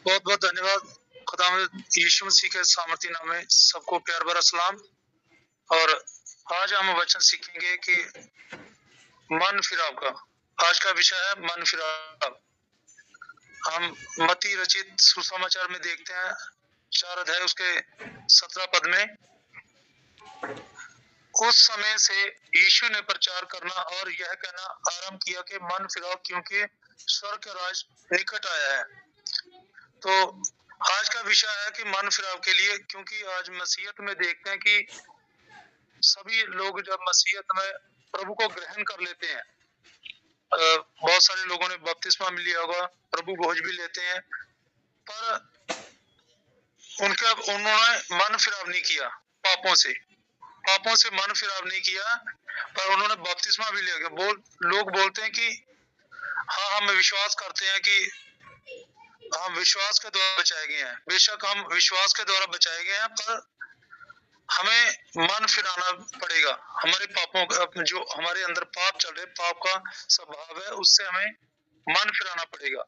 बहुत बहुत धन्यवाद। खुदावंद यीशु मसीह के सामर्थी नाम में सबको प्यार भरा सलाम। और आज हम वचन सीखेंगे कि मन फिराव का। आज का विषय है मन फिराव। हम मत्ती रचित सुसमाचार में देखते हैं 4 अध्याय उसके 17 पद में, उस समय से यीशु ने प्रचार करना और यह कहना आरंभ किया कि मन फिराओ क्योंकि स्वर्ग का राज निकट आया है। तो आज का विषय है कि मन फिराव के लिए, क्योंकि आज मसीहत में देखते हैं कि सभी लोग जब मसीहत में प्रभु को ग्रहण कर लेते हैं, बहुत सारे लोगों ने बपतिस्मा भी लिया होगा, प्रभु भोज भी लेते हैं, पर उन्होंने मन फिराव नहीं किया पापों से मन फिराव नहीं किया, पर उन्होंने बपतिस्मा भी लिया। लोग बोलते हैं कि हाँ, हम विश्वास करते हैं कि हम विश्वास के द्वारा बचाए गए हैं। बेशक हम विश्वास के द्वारा बचाए गए हैं, पर हमें मन फिराना पड़ेगा। हमारे पापों का, जो हमारे अंदर पाप चल रहे, पाप का स्वभाव है, उससे हमें मन फिराना पड़ेगा।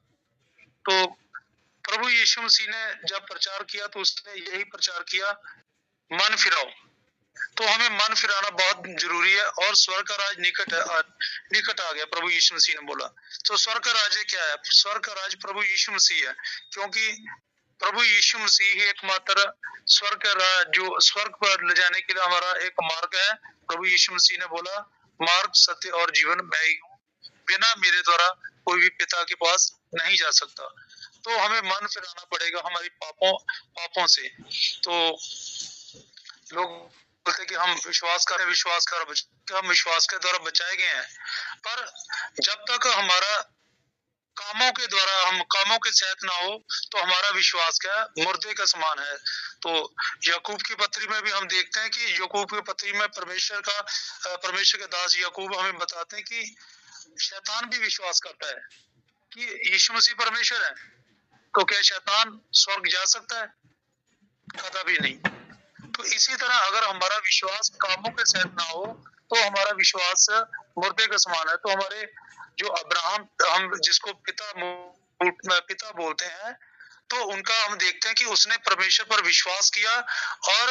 तो प्रभु यीशु मसीह ने जब प्रचार किया तो उसने यही प्रचार किया, मन फिराओ। तो हमें मन फिराना बहुत जरूरी है। और स्वर्ग का राज निकट आ गया, प्रभु यीशु मसीह ने बोला। तो स्वर्ग का राज क्या है? स्वर्ग का राज प्रभु यीशु मसीह है, क्योंकि प्रभु यीशु मसीह ही एकमात्र स्वर्ग का राज, जो स्वर्ग पर ले जाने के लिए हमारा एक मार्ग है। प्रभु यीशु मसीह ने बोला, मार्ग, सत्य और जीवन मैं ही हूँ, बिना मेरे द्वारा कोई भी पिता के पास नहीं जा सकता। तो हमें मन फिराना पड़ेगा हमारी पापों से। तो लोग बोलते कि हम विश्वास कर हम विश्वास के द्वारा बचाए गए हैं, पर जब तक हमारा कामों के द्वारा हम कामों के साथ ना हो तो हमारा विश्वास क्या है? मुर्दे का समान है। तो याकूब की पत्री में भी हम देखते हैं कि याकूब की पत्री में परमेश्वर के दास याकूब हमें बताते हैं कि शैतान भी विश्वास करता है कि यीशु मसीह परमेश्वर है। तो क्या शैतान स्वर्ग जा सकता है? कदापि नहीं। तो इसी तरह अगर हमारा विश्वास कामों के साथ ना हो तो हमारा विश्वास मुर्दे के समान है। तो हमारे जो अब्राहम, हम जिसको पिता बोलते हैं, तो उनका हम देखते हैं कि उसने परमेश्वर पर विश्वास किया और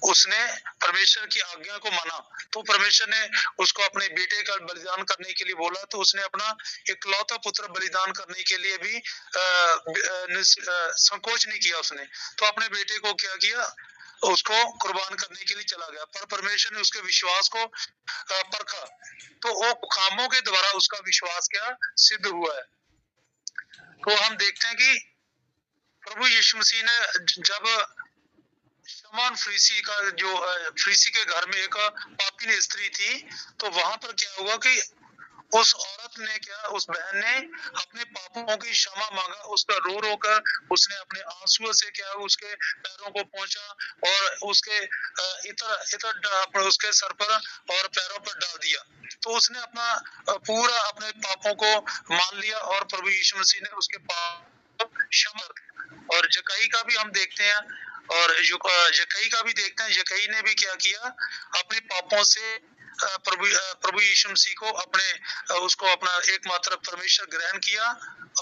उसने परमेश्वर की आज्ञा को माना। तो परमेश्वर ने उसको अपने बेटे का बलिदान करने के लिए बोला, तो उसने अपना इकलौता पुत्र बलिदान करने के लिए भी संकोच नहीं किया उसने। तो अपने बेटे को क्या किया? उसको कुर्बान करने के लिए चला गया। पर परमेश्वर ने उसके विश्वास को परखा, तो वो कामों के द्वारा उसका विश्वास क्या सिद्ध हुआ है। तो हम देखते हैं कि प्रभु यीशु मसीह ने जब शमौन फरीसी के घर में एक पापी स्त्री थी, तो वहां पर क्या हुआ कि उस औरत ने उस बहन ने अपने पापों की क्षमा मांगा। उसका रो रो कर उसने अपने आंसुओं से उसके पैरों को पहुंचा और उसके इतर उसके सर पर और पैरों पर डाल दिया। तो उसने पूरा अपने पापों को मान लिया और प्रभु यीशु मसीह ने उसके पाप क्षमा। और जक्कई का भी हम देखते हैं, और जक्कई का भी देखते हैं। जक्कई ने भी क्या किया? अपने पापों से प्रभु यीशु मसीह को उसको अपना एकमात्र परमेश्वर ग्रहण किया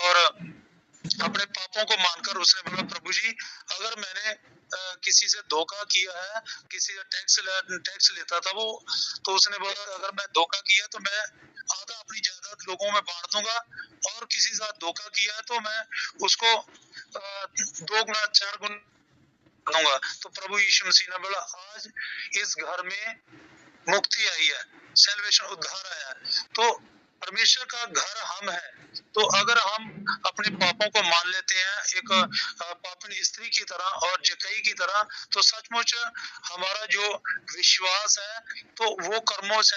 और अपने पापों को मानकर उसने बोला, प्रभु जी, अगर मैंने किसी से धोखा किया है, किसी से टैक्स लेता था वो, तो उसने बोला अगर मैं धोखा किया तो मैं आधा अपनी जायदाद लोगों में बांट दूंगा, और किसी के साथ धोखा किया है तो मैं उसको 2 गुना 4 गुना दूंगा। तो प्रभु यीशु मसीह ने बोला, आज इस घर में मुक्ति आई है, सैल्वेशन, उद्धार आया है। तो परमेश्वर का घर हम है। तो अगर हम अपने पापों को मान लेते हैं एक पापनी स्त्री की तरह और जक्कई की तरह, तो सचमुच हमारा जो विश्वास है तो वो कर्मों से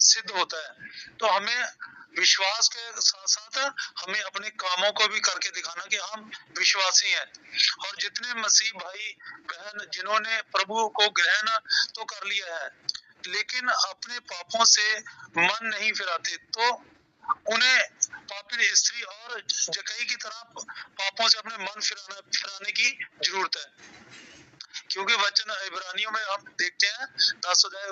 सिद्ध होता है। तो हमें विश्वास के साथ साथ हमें अपने कामों को भी करके दिखाना कि हम विश्वासी हैं। और जितने मसीह भाई बहन जिन्होंने प्रभु को ग्रहण तो कर लिया है, लेकिन अपने पापों से मन नहीं फिराते, तो उन्हें पापी स्त्री और जक्कई की तरह पापों से अपने मन फिराने की जरूरत है। क्योंकि वचन इब्रानियों में हम देखते हैं 10 अध्याय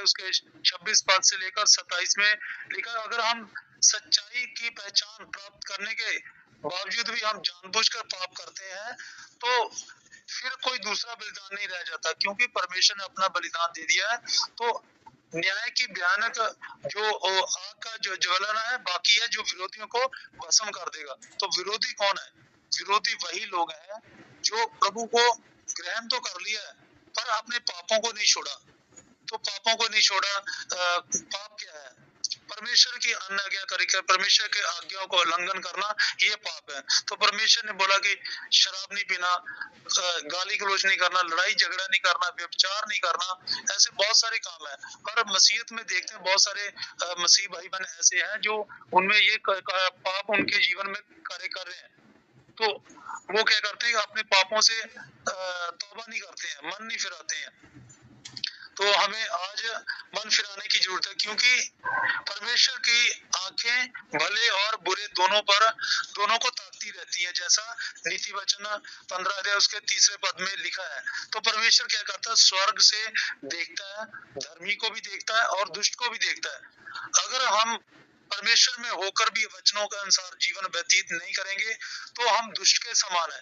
उसके 26 पद से लेकर 27 में लिखा, अगर हम सच्चाई की पहचान प्राप्त करने के बावजूद भी हम जानबूझकर पाप करते हैं, तो फिर कोई दूसरा बलिदान नहीं रह जाता, क्योंकि परमेश्वर ने अपना बलिदान दे दिया है। तो न्याय की भयानक जो आग का जो ज्वलन है बाकी है, जो विरोधियों को भस्म कर देगा। तो विरोधी कौन है? विरोधी वही लोग हैं जो प्रभु को ग्रहण तो कर लिया है, पर अपने पापों को नहीं छोड़ा। तो पापों को नहीं छोड़ा। पाप क्या है? परमेश्वर की अनाज्ञा करके परमेश्वर के आज्ञाओं को उल्लंघन करना, ये पाप है। तो परमेश्वर ने बोला कि शराब नहीं पीना, गाली गलौज नहीं करना, लड़ाई झगड़ा नहीं करना, व्यभिचार नहीं करना, ऐसे बहुत सारे काम है। पर मसीहत में देखते हैं बहुत सारे मसीह भाई बहन ऐसे हैं जो उनमें ये पाप उनके जीवन में कार्य कर रहे हैं। तो वो क्या करते हैं, अपने पापों से तौबा नहीं करते हैं, मन नहीं फिराते हैं। तो हमें आज मन फिराने की जरूरत है, क्योंकि परमेश्वर की आंखें भले और बुरे दोनों को ताकती रहती हैं, जैसा नीति वचन 15 अध्याय उसके 3 पद में लिखा है। तो परमेश्वर क्या करता है, स्वर्ग से देखता है, धर्मी को भी देखता है और दुष्ट को भी देखता है। अगर हम परमेश्वर में होकर भी वचनों के अनुसार जीवन व्यतीत नहीं करेंगे, तो हम दुष्ट के समान है।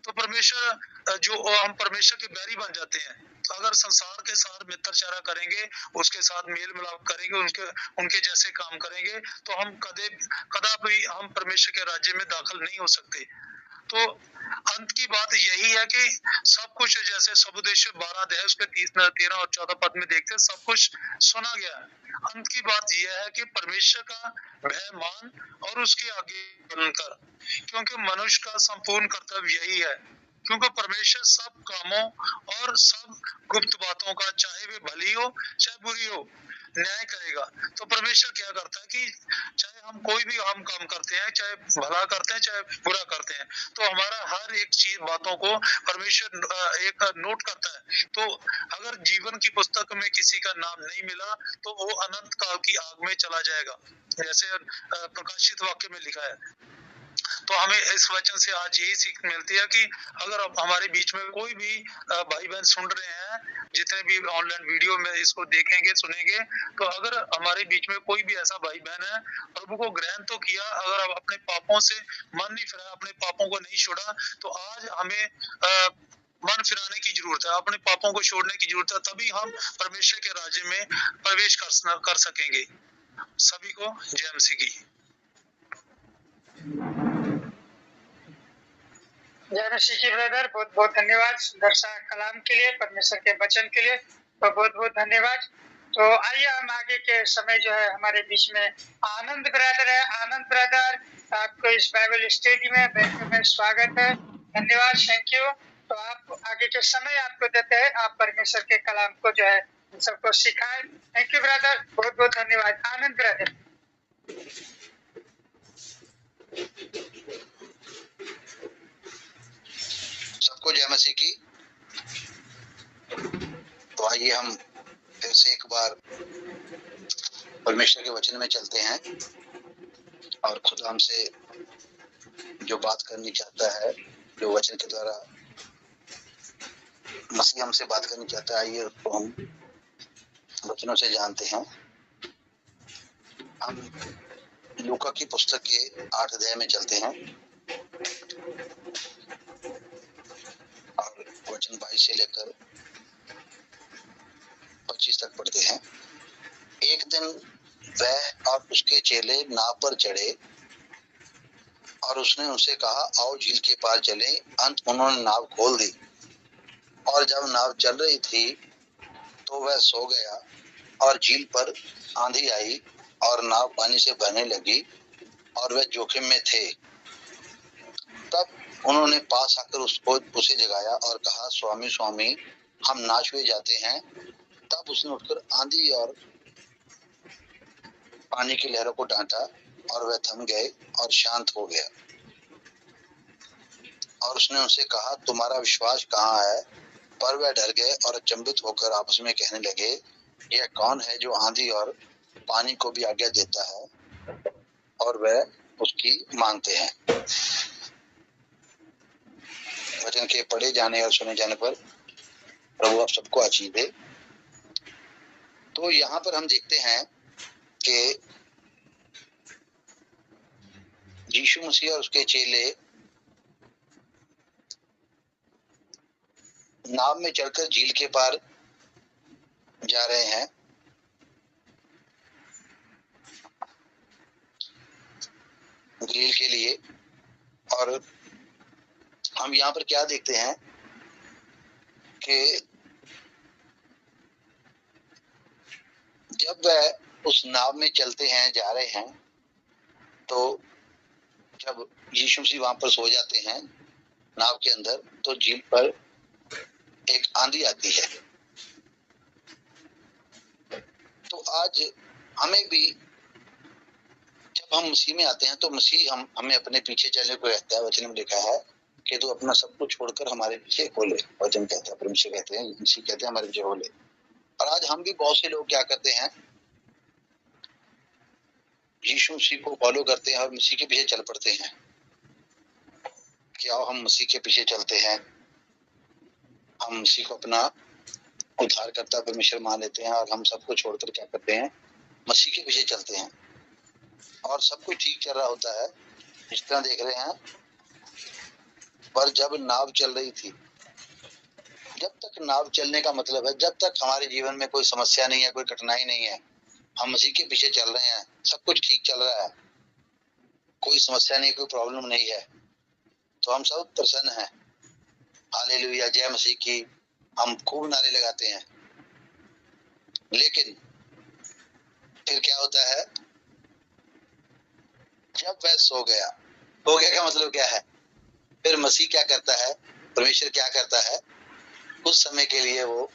तो परमेश्वर जो हम परमेश्वर के बैरी बन जाते हैं। अगर संसार के साथ मित्रचारा करेंगे, उसके साथ मेल मिलाप करेंगे, उनके जैसे काम करेंगे, तो हम कदापि हम परमेश्वर के राज्य में दाखिल नहीं हो सकते। तो अंत की बात यही है कि सब कुछ जैसे सबुदेश 12 अध्याय उसके 13 और 14 पद में देखते हैं, सब कुछ सुना गया है। अंत की बात यह है कि परमेश्वर का भय मान और उसके आगे पालन कर, क्योंकि मनुष्य का संपूर्ण कर्तव्य यही है। क्योंकि परमेश्वर सब कामों और सब गुप्त बातों का, चाहे वे भली हो चाहे बुरी हो, न्याय करेगा। तो परमेश्वर क्या करता है कि चाहे हम कोई भी हम काम करते हैं, चाहे भला करते हैं चाहे बुरा करते हैं, तो हमारा हर एक चीज बातों को परमेश्वर एक नोट करता है। तो अगर जीवन की पुस्तक में किसी का नाम नहीं मिला, तो वो अनंत काल की आग में चला जाएगा, जैसे प्रकाशित वाक्य में लिखा है। तो हमें इस वचन से आज यही सीख मिलती है कि अगर हमारे बीच में कोई भी भाई बहन सुन रहे हैं, जितने भी ऑनलाइन वीडियो में इसको देखेंगे सुनेंगे, तो अगर हमारे बीच में कोई भी ऐसा भाई बहन है, प्रभु को ग्रहण तो किया, अगर आप अपने पापों से मन नहीं फिराया, अपने पापों को नहीं छोड़ा, तो आज हमें मन फिराने की जरूरत है, अपने पापों को छोड़ने की जरूरत है, तभी हम परमेश्वर के राज्य में प्रवेश कर सकेंगे। सभी को जय मसीह की। जय मसीह की ब्रदर, बहुत बहुत धन्यवाद सुंदर सा कलाम के लिए, परमेश्वर के वचन के लिए, तो बहुत बहुत धन्यवाद। तो आइए हम आगे के समय जो है हमारे बीच में आनंद ब्रदर है। आनंद ब्रदर, आपको इस बाइबल स्टडी में बैठने में स्वागत है, धन्यवाद, थैंक यू। तो आप आगे के समय आपको देते हैं, आप परमेश्वर के कलाम को जो है सबको सिखाएं। थैंक यू ब्रदर, बहुत बहुत धन्यवाद। आनंद ब्रदर। सबको जय मसीह की। तो आइए हम फिर से एक बार परमेश्वर के वचन में चलते हैं और खुदा हमसे जो बात करनी चाहता है, जो वचन के द्वारा मसीह हमसे बात करनी चाहता है, आइए उसको हम वचनों से जानते हैं। हम लूका की पुस्तक के 8 अध्याय में चलते हैं और वचन 22 से लेकर 25 तक पढ़ते हैं। एक दिन वह और उसके चेले नाव पर चढ़े और उसने उनसे कहा, आओ झील के पार चलें। अंत उन्होंने नाव खोल दी और जब नाव चल रही थी तो वह सो गया और झील पर आंधी आई और नाव पानी से भरने लगी और वह जोखिम में थे। तब उन्होंने पास आकर उसे जगाया और कहा, स्वामी स्वामी, हम नाश हुए जाते हैं। तब उसने उठकर आंधी और पानी की लहरों को डांटा और वह थम गए और शांत हो गया। और उसने उनसे कहा, तुम्हारा विश्वास कहाँ है? पर वह डर गए और अचंभित होकर आपस में कहने लगे, यह कौन है जो आंधी और पानी को भी आज्ञा देता है और वह उसकी मानते हैं। वचन के पढ़े जाने और सुने जाने पर प्रभु आप सबको आशीष दे। तो यहाँ पर हम देखते हैं कि यीशु मसीह और उसके चेले नाव में चढ़कर झील के पार जा रहे हैं। झील के लिए। और हम यहाँ पर क्या देखते हैं कि जब वह उस नाव में चलते हैं, जा रहे हैं, तो जब यीशु मसीह वहां पर सो जाते हैं नाव के अंदर, तो झील पर एक आंधी आती है। तो आज हमें भी जब हम मसीह में आते हैं तो मसीह हमें अपने पीछे चलने को कहता है। वचन में लिखा है कि तू अपना सब कुछ छोड़कर हमारे पीछे हो ले। वचन कहता है, परमेश्वर कहते हैं, मसीह कहते हैं हमारे पीछे हो ले। और आज हम भी बहुत से लोग क्या करते हैं, यीशु मसीह को फॉलो करते हैं और मसीह के पीछे चल पड़ते हैं। क्या हम मसीह के पीछे चलते हैं, हम मसीह को अपना उद्धारकर्ता परमेश्वर मान लेते हैं और हम सबको छोड़कर क्या करते हैं, मसीह के पीछे चलते हैं। और सब कुछ ठीक चल रहा होता है, इस तरह देख रहे हैं। पर जब नाव चल रही थी, जब तक नाव चलने का मतलब है जब तक हमारे जीवन में कोई समस्या नहीं है, कोई कठिनाई नहीं है, हम मसीह के पीछे चल रहे हैं, सब कुछ ठीक चल रहा है, कोई समस्या नहीं, कोई प्रॉब्लम नहीं है, तो हम सब प्रसन्न हैं। हालेलुया, जय मसीह की हम खूब नारे लगाते हैं। लेकिन फिर क्या होता है, जब वह सो गया, हो गया का मतलब क्या है, फिर मसीह क्या करता है, परमेश्वर क्या करता है, उस समय के लिए वो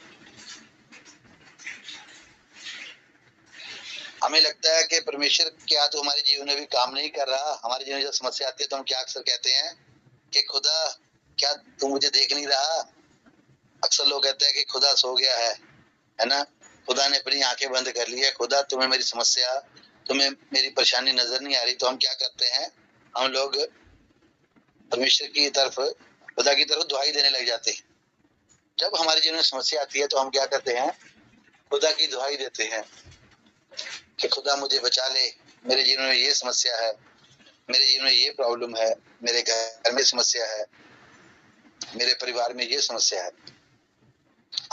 हमें लगता है कि परमेश्वर क्या तो हमारे जीवन में भी काम नहीं कर रहा। हमारे जीवन में जब समस्या आती है तो हम क्या अक्सर कहते हैं कि खुदा क्या तू मुझे देख नहीं रहा। अक्सर लोग कहते हैं कि खुदा सो गया है ना, खुदा ने अपनी आंखें बंद कर ली है, खुदा तुम्हें मेरी समस्या, तुम्हें मेरी परेशानी नजर नहीं आ रही। तो हम क्या करते हैं, हम लोग परमेश्वर की तरफ, खुदा की तरफ दुहाई देने लग जाते हैं। जब हमारे जीवन में समस्या आती है तो हम क्या करते हैं, खुदा की दुहाई देते हैं कि खुदा मुझे बचा ले, मेरे जीवन में ये समस्या है, मेरे जीवन में ये प्रॉब्लम है, मेरे घर में समस्या है, मेरे परिवार में ये समस्या है।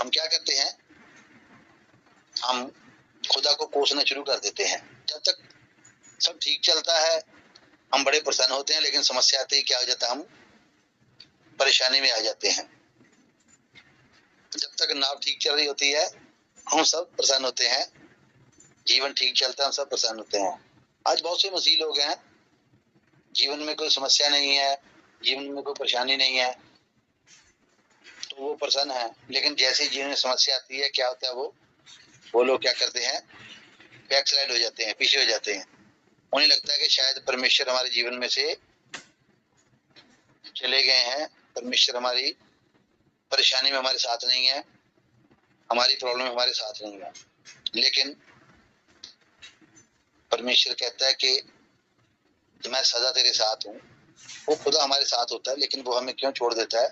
हम क्या करते हैं, हम खुदा को कोसना शुरू कर देते हैं। जब तक सब ठीक चलता है हम बड़े प्रसन्न होते हैं, लेकिन समस्या आती है क्या हो जाता है, हम परेशानी में आ जाते हैं। जब तक नाव ठीक चल रही होती है हम सब प्रसन्न होते हैं, जीवन ठीक चलता है, हम सब प्रसन्न होते हैं। आज बहुत से मसीह लोग हैं, जीवन में कोई समस्या नहीं है, जीवन में कोई परेशानी नहीं है, तो वो प्रसन्न है। लेकिन जैसे जीवन में समस्या आती है क्या होता है, वो लोग क्या करते हैं, बैकस्लाइड हो जाते हैं, पीछे हो जाते हैं। उन्हें लगता है कि शायद परमेश्वर हमारे जीवन में से चले गए हैं, परमेश्वर हमारी परेशानी में हमारे साथ नहीं है, हमारी प्रॉब्लम में हमारे साथ नहीं है। लेकिन परमेश्वर कहता है कि मैं सदा तेरे साथ हूँ। वो खुदा हमारे साथ होता है, लेकिन वो हमें क्यों छोड़ देता है,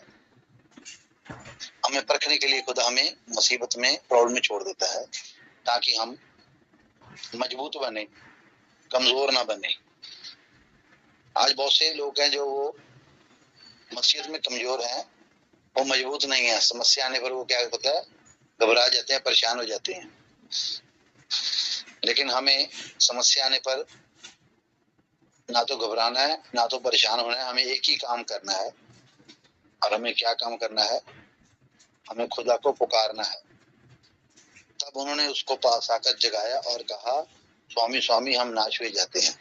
हमें परखने के लिए खुदा हमें मुसीबत में, प्रॉब्लम में छोड़ देता है, ताकि हम मजबूत बने, कमजोर ना बने। आज बहुत से लोग हैं जो वो मसीहत में कमजोर हैं, वो मजबूत नहीं है। समस्या आने पर वो क्या होता है, घबरा जाते हैं, परेशान हो जाते हैं। लेकिन हमें समस्या आने पर ना तो घबराना है, ना तो परेशान होना है, हमें एक ही काम करना है। और हमें क्या काम करना है, हमें खुदा को पुकारना है। तब उन्होंने उसको पास आकर जगाया और कहा, स्वामी स्वामी हम नाश हुए जाते हैं।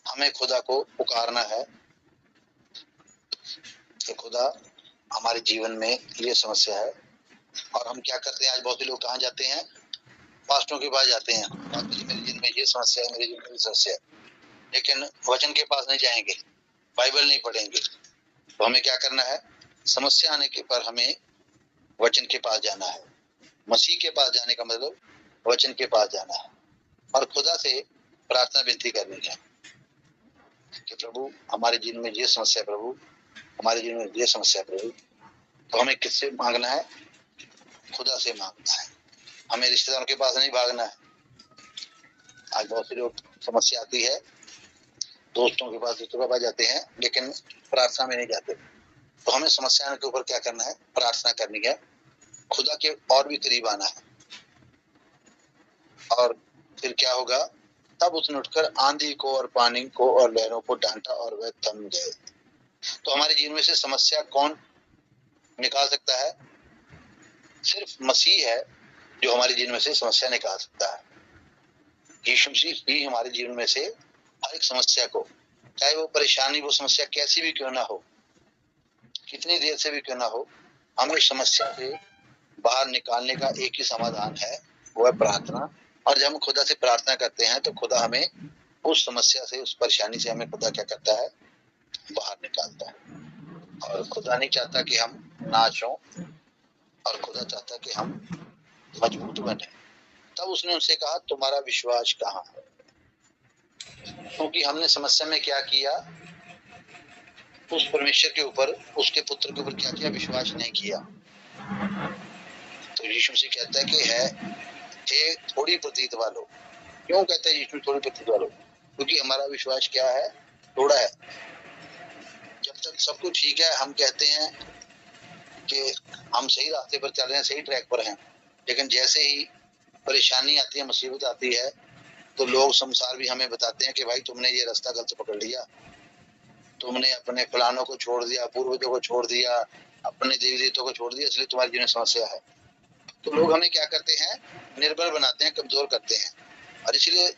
हमें खुदा को पुकारना है कि खुदा हमारे जीवन में ये समस्या है। और हम क्या करते हैं, आज बहुत से लोग कहाँ जाते हैं, पास्टरों के पास जाते हैं, पास्टर जी मेरे जीवन में ये समस्या है, मेरे जीवन में ये समस्या है, लेकिन वचन के पास नहीं जाएंगे, बाइबल नहीं पढ़ेंगे। तो हमें क्या करना है, समस्या आने के पर हमें वचन के पास जाना है। मसीह के पास जाने का मतलब वचन के पास जाना है और खुदा से प्रार्थना विनती करनी है कि प्रभु हमारे जीवन में ये समस्या है, प्रभु हमारे जीवन में ये समस्या है प्रभु। तो हमें किससे मांगना है, खुदा से मांगना है। हमें रिश्तेदारों के पास नहीं भागना है। आज बहुत से लोग समस्या आती है दोस्तों के पास जाते हैं, लेकिन प्रार्थना में नहीं जाते। तो हमें समस्याओं के ऊपर क्या करना है? प्रार्थना करनी है, खुदा के और भी करीब आना है। और फिर क्या होगा? तब उसने उठकर आंधी को और पानी को और लहरों को डांटा और वह थम गए। तो हमारे जीवन में से समस्या कौन निकाल सकता है? सिर्फ मसीह है जो हमारे जीवन में से समस्या निकाल सकता है। यीशु मसीह ही हमारे जीवन में से हर एक समस्या को, चाहे वो परेशानी, वो समस्या कैसी भी क्यों ना हो, कितनी देर से भी क्यों ना हो, हमें समस्या से बाहर निकालने का एक ही समाधान है, वो है प्रार्थना। और जब हम खुदा से प्रार्थना करते हैं तो खुदा हमें उस समस्या से, उस परेशानी से हमें खुदा क्या करता है? बाहर निकालता है। और खुदा नहीं चाहता कि हम नाश हों, और खुदा चाहता है कि हम मजबूत बने। तब उसने उनसे कहा, तुम्हारा विश्वास कहाँ है? क्योंकि हमने समस्या में क्या किया? उस परमेश्वर के ऊपर, उसके पुत्र के ऊपर क्या किया? विश्वास नहीं किया। तो यीशु मसीह कहता है कि हे थोड़ी प्रतीत वालों। क्यों कहता है यीशु थोड़ी प्रतीत वालों? क्योंकि हमारा विश्वास क्या है? थोड़ा है। जब तक सब कुछ ठीक है, हम कहते हैं कि हम सही रास्ते पर चल रहे हैं, सही ट्रैक पर हैं। लेकिन जैसे ही परेशानी आती है, मुसीबत आती है, तो लोग, संसार भी हमें बताते हैं कि भाई तुमने ये रास्ता गलत पकड़ लिया, तुमने अपने प्लानों को छोड़ दिया, पूर्वजों को छोड़ दिया, अपने देवी देवताओं को छोड़ दिया, इसलिए तुम्हारी जीवन में समस्या है। तो लोग हमें क्या करते हैं? निर्बल बनाते हैं, कमजोर करते हैं। और इसलिए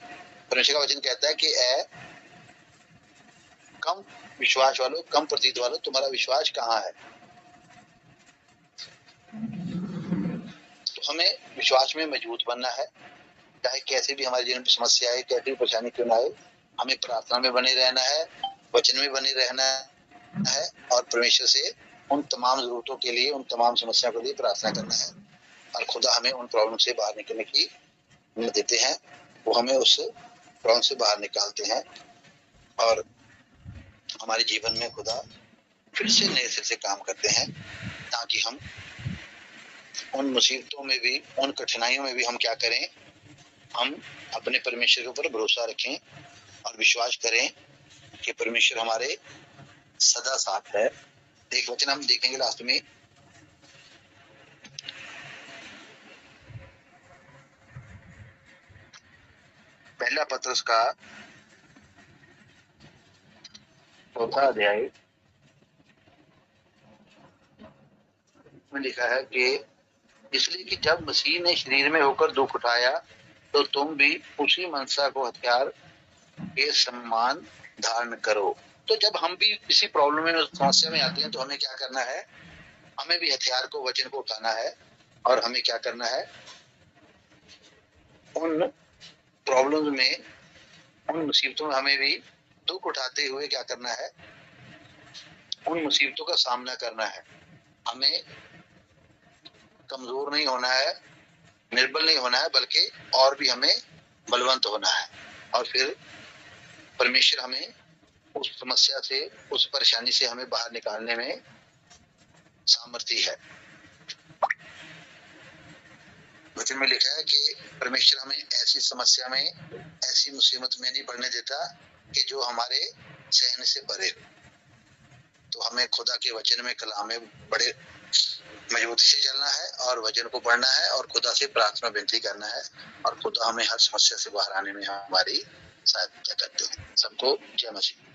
परमेश्वर का वचन कहता है कि कम विश्वास वालों, कम प्रतीत वालों, तुम्हारा विश्वास कहाँ है? तो हमें विश्वास में मजबूत बनना है, चाहे कैसे भी हमारे जीवन में समस्या आए, कैसी भी परेशानी क्यों ना आए, हमें प्रार्थना में बने रहना है, वचन में बने रहना है, और परमेश्वर से उन तमाम जरूरतों के लिए, उन तमाम समस्याओं के लिए प्रार्थना करना है। और खुदा हमें उन प्रॉब्लम से बाहर निकलने की हिम्मत देते हैं, वो हमें उस प्रॉब्लम से बाहर निकालते हैं, और हमारे जीवन में खुदा फिर से नए सिरे से काम करते हैं, ताकि हम उन मुसीबतों में भी, उन कठिनाइयों में भी हम क्या करें? हम अपने परमेश्वर के ऊपर भरोसा रखें और विश्वास करें कि परमेश्वर हमारे सदा साथ है। एक वचन हम देखेंगे लास्ट में, पहला पत्रस का 4वां अध्याय में लिखा है कि इसलिए कि जब मसीह ने शरीर में होकर दुख उठाया, तो तुम भी उसी मनसा को हथियार के सम्मान धारण करो। तो जब हम भी किसी प्रॉब्लम में, समस्या में आते हैं, तो हमें क्या करना है? हमें भी हथियार को, वचन को उठाना है, और हमें क्या करना है? उन प्रॉब्लम में, उन मुसीबतों में हमें भी दुख उठाते हुए क्या करना है? उन मुसीबतों का सामना करना है। हमें कमजोर नहीं होना है, निर्बल नहीं होना है, बल्कि और भी हमें बलवंत होना है। और फिर परमेश्वर हमें उस समस्या से, उस परेशानी से हमें बाहर निकालने में सामर्थ्य है। वचन में लिखा है कि परमेश्वर हमें ऐसी समस्या में, ऐसी मुसीबत में नहीं पड़ने देता कि जो हमारे सहने से परे हो। तो हमें खुदा के वचन में, कलाम में बड़े मजबूती से चलना है, और वचन को पढ़ना है, और खुदा से प्रार्थना विनती करना है, और खुदा हमें हर समस्या से बाहर आने में हमारी सहायता करते हैं। सबको जय मसीह।